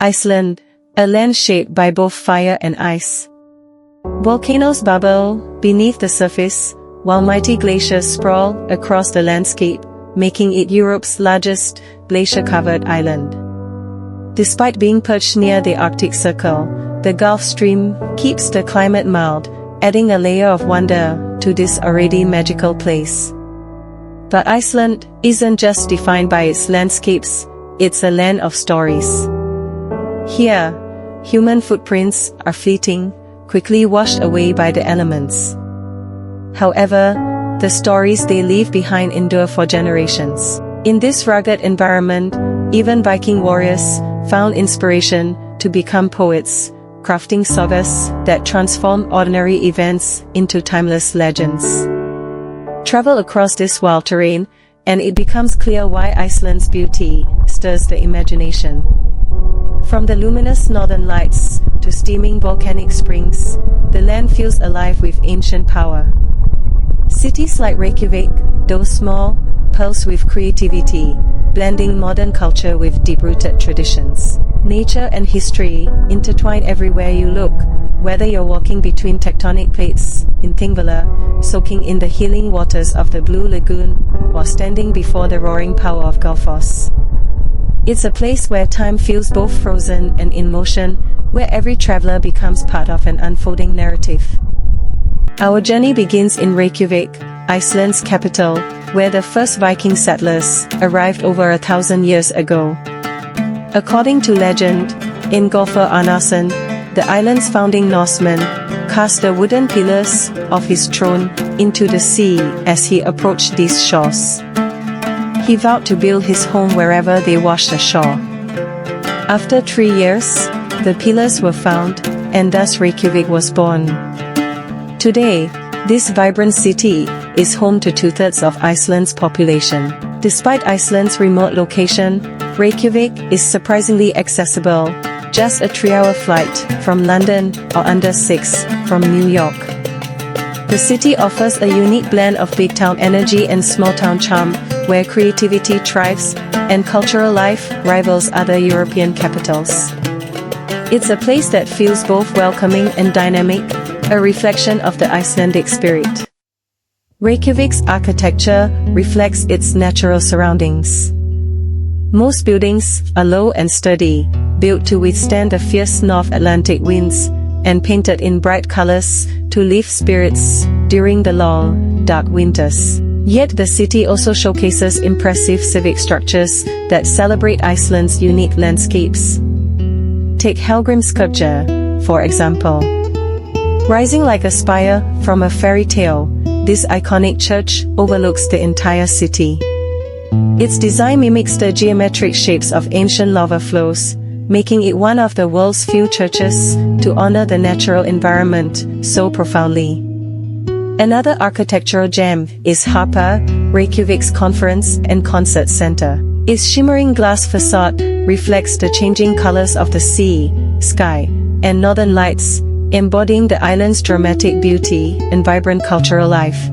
Iceland, a land shaped by both fire and ice. Volcanoes bubble beneath the surface, while mighty glaciers sprawl across the landscape, making it Europe's largest glacier-covered island. Despite being perched near the Arctic Circle, the Gulf Stream keeps the climate mild, adding a layer of wonder to this already magical place. But Iceland isn't just defined by its landscapes, it's a land of stories. Here, human footprints are fleeting, quickly washed away by the elements. However, the stories they leave behind endure for generations. In this rugged environment, even Viking warriors found inspiration to become poets, crafting sagas that transform ordinary events into timeless legends. Travel across this wild terrain, and it becomes clear why Iceland's beauty stirs the imagination. From the luminous northern lights to steaming volcanic springs, the land feels alive with ancient power. Cities like Reykjavik, though small, pulse with creativity, blending modern culture with deep-rooted traditions. Nature and history intertwine everywhere you look, whether you're walking between tectonic plates in Thingvellir, soaking in the healing waters of the Blue Lagoon, or standing before the roaring power of Skógafoss. It's a place where time feels both frozen and in motion, where every traveler becomes part of an unfolding narrative. Our journey begins in Reykjavik, Iceland's capital, where the first Viking settlers arrived over 1,000 years ago. According to legend, Ingólfur Arnarson, the island's founding Norseman, cast the wooden pillars of his throne into the sea as he approached these shores. He vowed to build his home wherever they washed ashore. After 3 years, the pillars were found, and thus Reykjavik was born. Today, this vibrant city is home to 2/3 of Iceland's population. Despite Iceland's remote location, Reykjavik is surprisingly accessible, just a 3-hour flight from London or under 6 from New York. The city offers a unique blend of big-town energy and small-town charm, where creativity thrives and cultural life rivals other European capitals. It's a place that feels both welcoming and dynamic, a reflection of the Icelandic spirit. Reykjavik's architecture reflects its natural surroundings. Most buildings are low and sturdy, built to withstand the fierce North Atlantic winds, and painted in bright colors to lift spirits during the long, dark winters. Yet the city also showcases impressive civic structures that celebrate Iceland's unique landscapes. Take Hallgrímskirkja, for example. Rising like a spire from a fairy tale, this iconic church overlooks the entire city. Its design mimics the geometric shapes of ancient lava flows, making it one of the world's few churches to honor the natural environment so profoundly. Another architectural gem is Harpa, Reykjavik's conference and concert center. Its shimmering glass facade reflects the changing colors of the sea, sky, and northern lights, embodying the island's dramatic beauty and vibrant cultural life.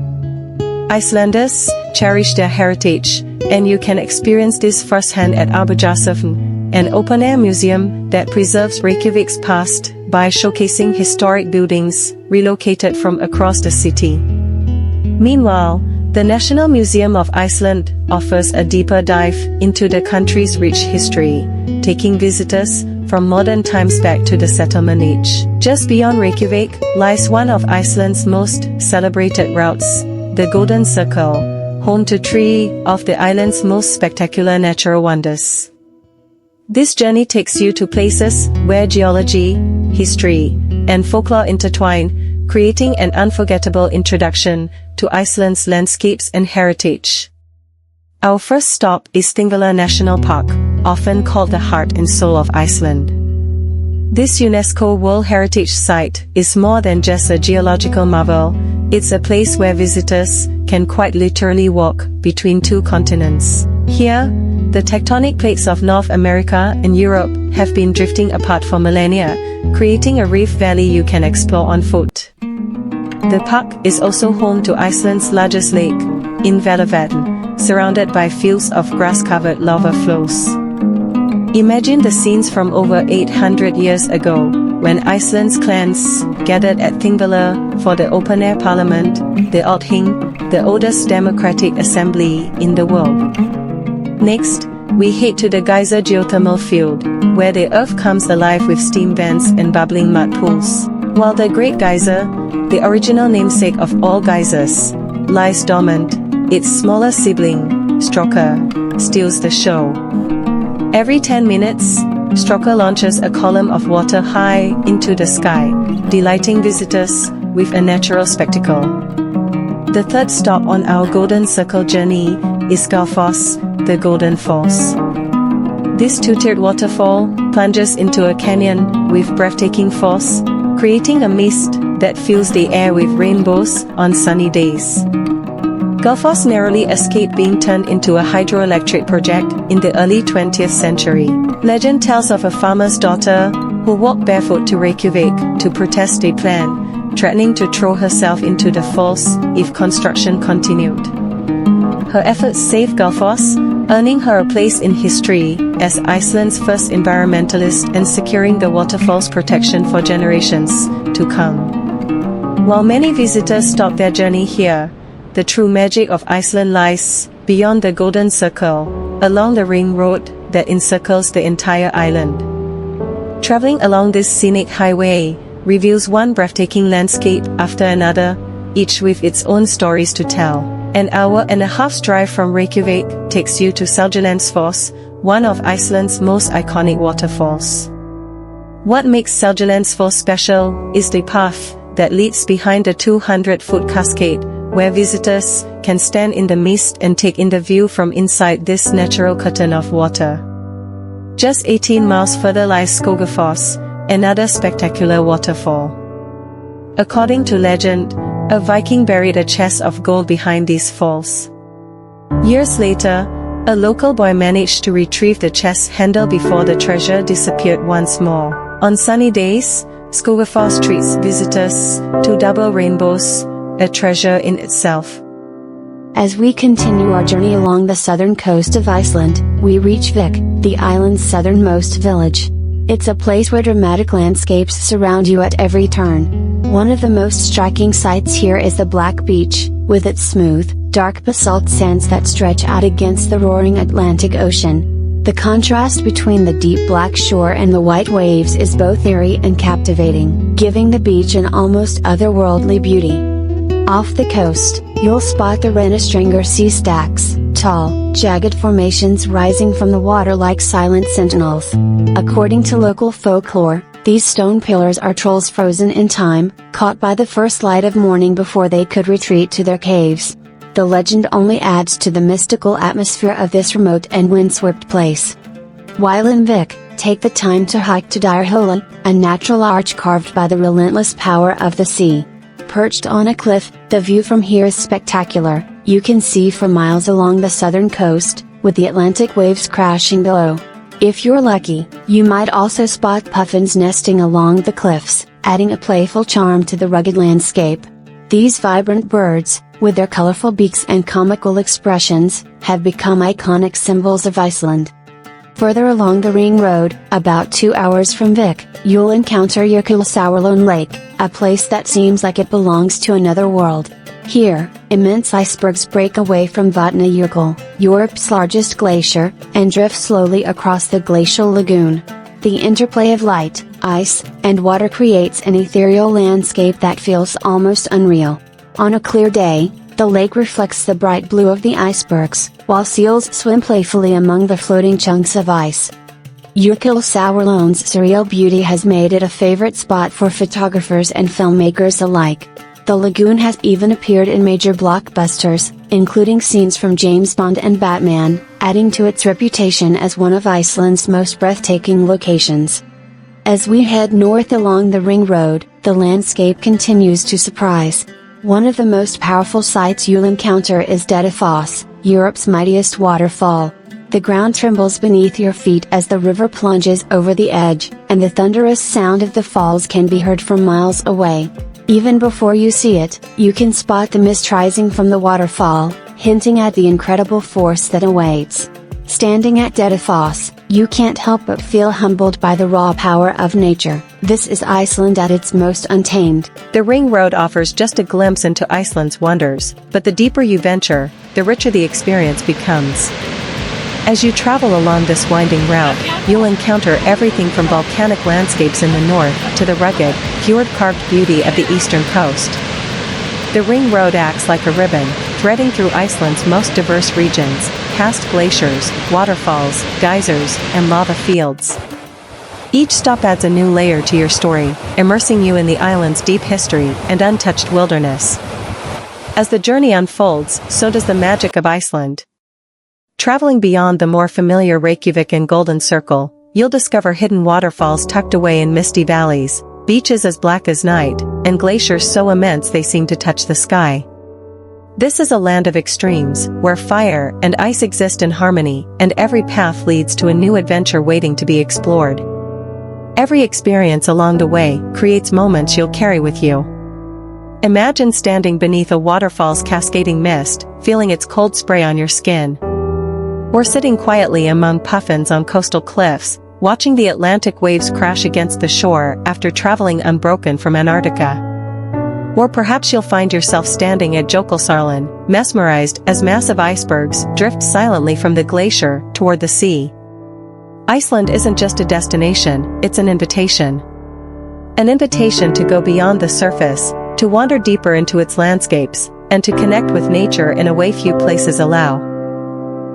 Icelanders cherish their heritage, and you can experience this firsthand at Arbogastofan, an open-air museum that preserves Reykjavik's past by showcasing historic buildings relocated from across the city. Meanwhile, the National Museum of Iceland offers a deeper dive into the country's rich history, taking visitors from modern times back to the settlement age. Just beyond Reykjavik lies one of Iceland's most celebrated routes, the Golden Circle, home to 3 of the island's most spectacular natural wonders. This journey takes you to places where geology, history, and folklore intertwine, creating an unforgettable introduction to Iceland's landscapes and heritage. Our first stop is Thingvellir National Park, often called the heart and soul of Iceland. This UNESCO World Heritage Site is more than just a geological marvel, it's a place where visitors can quite literally walk between 2 continents. Here, the tectonic plates of North America and Europe have been drifting apart for millennia, creating a reef valley you can explore on foot. The park is also home to Iceland's largest lake, Innveldavatn, surrounded by fields of grass-covered lava flows. Imagine the scenes from over 800 years ago, when Iceland's clans gathered at Þingvellir for the open-air parliament, the Althing, the oldest democratic assembly in the world. Next, we head to the geyser geothermal field, where the earth comes alive with steam vents and bubbling mud pools. While the Great Geyser, the original namesake of all geysers, lies dormant, its smaller sibling, Strókar, steals the show. Every 10 minutes, Strókar launches a column of water high into the sky, delighting visitors with a natural spectacle. The third stop on our Golden Circle journey is Skógafoss, the Golden Falls. This two-tiered waterfall plunges into a canyon with breathtaking force, creating a mist that fills the air with rainbows on sunny days. Skógafoss narrowly escaped being turned into a hydroelectric project in the early 20th century. Legend tells of a farmer's daughter who walked barefoot to Reykjavik to protest a plan, threatening to throw herself into the falls if construction continued. Her efforts saved Skógafoss, earning her a place in history as Iceland's first environmentalist and securing the waterfall's protection for generations to come. While many visitors stop their journey here, the true magic of Iceland lies beyond the Golden Circle, along the ring road that encircles the entire island. Traveling along this scenic highway reveals one breathtaking landscape after another, each with its own stories to tell. An hour-and-a-half's drive from Reykjavik takes you to Seljalandsfoss, one of Iceland's most iconic waterfalls. What makes Seljalandsfoss special is the path that leads behind the 200-foot cascade, where visitors can stand in the mist and take in the view from inside this natural curtain of water. Just 18 miles further lies Skógafoss, another spectacular waterfall. According to legend, a Viking buried a chest of gold behind these falls. Years later, a local boy managed to retrieve the chest's handle before the treasure disappeared once more. On sunny days, Skógafoss treats visitors to double rainbows, a treasure in itself. As we continue our journey along the southern coast of Iceland, we reach Vik, the island's southernmost village. It's a place where dramatic landscapes surround you at every turn. One of the most striking sights here is the Black Beach, with its smooth, dark basalt sands that stretch out against the roaring Atlantic Ocean. The contrast between the deep black shore and the white waves is both eerie and captivating, giving the beach an almost otherworldly beauty. Off the coast, you'll spot the Reynisdrangar sea stacks, tall, jagged formations rising from the water like silent sentinels. According to local folklore, these stone pillars are trolls frozen in time, caught by the first light of morning before they could retreat to their caves. The legend only adds to the mystical atmosphere of this remote and windswept place. While in Vik, take the time to hike to Dyrhólaey, a natural arch carved by the relentless power of the sea. Perched on a cliff, the view from here is spectacular. You can see for miles along the southern coast, with the Atlantic waves crashing below. If you're lucky, you might also spot puffins nesting along the cliffs, adding a playful charm to the rugged landscape. These vibrant birds, with their colorful beaks and comical expressions, have become iconic symbols of Iceland. Further along the ring road, about 2 hours from Vik, you'll encounter Jökulsárlón Lake, a place that seems like it belongs to another world. Here, immense icebergs break away from Vatnajökull, Europe's largest glacier, and drift slowly across the glacial lagoon. The interplay of light, ice, and water creates an ethereal landscape that feels almost unreal. On a clear day, the lake reflects the bright blue of the icebergs, while seals swim playfully among the floating chunks of ice. Jökulsárlón's surreal beauty has made it a favorite spot for photographers and filmmakers alike. The lagoon has even appeared in major blockbusters, including scenes from James Bond and Batman, adding to its reputation as one of Iceland's most breathtaking locations. As we head north along the ring road, the landscape continues to surprise. One of the most powerful sights you'll encounter is Dyrhólaey, Europe's mightiest waterfall. The ground trembles beneath your feet as the river plunges over the edge, and the thunderous sound of the falls can be heard from miles away. Even before you see it, you can spot the mist rising from the waterfall, hinting at the incredible force that awaits. Standing at Dyrhólaey, you can't help but feel humbled by the raw power of nature. This is Iceland at its most untamed. The ring road offers just a glimpse into Iceland's wonders, but the deeper you venture, the richer the experience becomes. As you travel along this winding route, you'll encounter everything from volcanic landscapes in the north to the rugged, fjord-carved beauty of the eastern coast. The ring road acts like a ribbon, threading through Iceland's most diverse regions, past glaciers, waterfalls, geysers, and lava fields. Each stop adds a new layer to your story, immersing you in the island's deep history and untouched wilderness. As the journey unfolds, so does the magic of Iceland. Traveling beyond the more familiar Reykjavik and Golden Circle, you'll discover hidden waterfalls tucked away in misty valleys, beaches as black as night, and glaciers so immense they seem to touch the sky. This is a land of extremes, where fire and ice exist in harmony, and every path leads to a new adventure waiting to be explored. Every experience along the way creates moments you'll carry with you. Imagine standing beneath a waterfall's cascading mist, feeling its cold spray on your skin. Or sitting quietly among puffins on coastal cliffs, watching the Atlantic waves crash against the shore after traveling unbroken from Antarctica. Or perhaps you'll find yourself standing at Jökulsárlón, mesmerized as massive icebergs drift silently from the glacier toward the sea. Iceland isn't just a destination, it's an invitation. An invitation to go beyond the surface, to wander deeper into its landscapes, and to connect with nature in a way few places allow.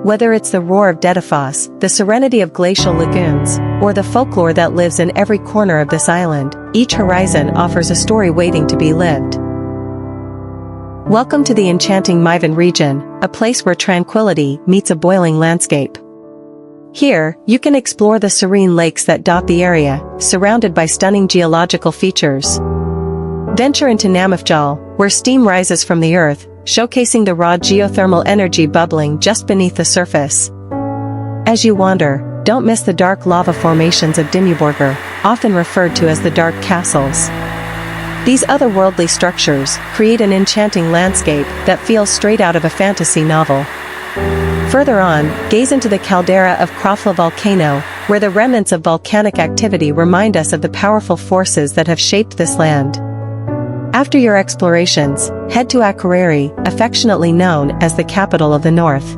Whether it's the roar of Dyrhólaey, the serenity of glacial lagoons, or the folklore that lives in every corner of this island, each horizon offers a story waiting to be lived. Welcome to the enchanting Mývatn region, a place where tranquility meets a boiling landscape. Here, you can explore the serene lakes that dot the area, surrounded by stunning geological features. Venture into Námafjall, where steam rises from the earth, showcasing the raw geothermal energy bubbling just beneath the surface. As you wander, don't miss the dark lava formations of Dimmuborgir, often referred to as the Dark Castles. These otherworldly structures create an enchanting landscape that feels straight out of a fantasy novel. Further on, gaze into the caldera of Krafla volcano, where the remnants of volcanic activity remind us of the powerful forces that have shaped this land. After your explorations, head to Akureyri, affectionately known as the capital of the north.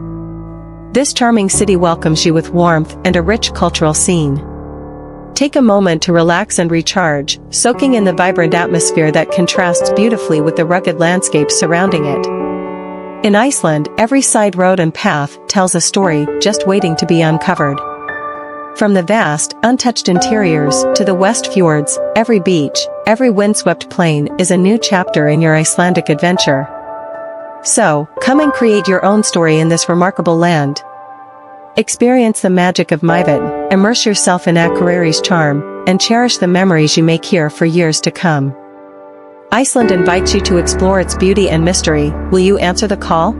This charming city welcomes you with warmth and a rich cultural scene. Take a moment to relax and recharge, soaking in the vibrant atmosphere that contrasts beautifully with the rugged landscape surrounding it. In Iceland, every side road and path tells a story just waiting to be uncovered. From the vast, untouched interiors to the west fjords, every beach, every windswept plain is a new chapter in your Icelandic adventure. So, come and create your own story in this remarkable land. Experience the magic of Mývatn, immerse yourself in Akureyri's charm, and cherish the memories you make here for years to come. Iceland invites you to explore its beauty and mystery. Will you answer the call?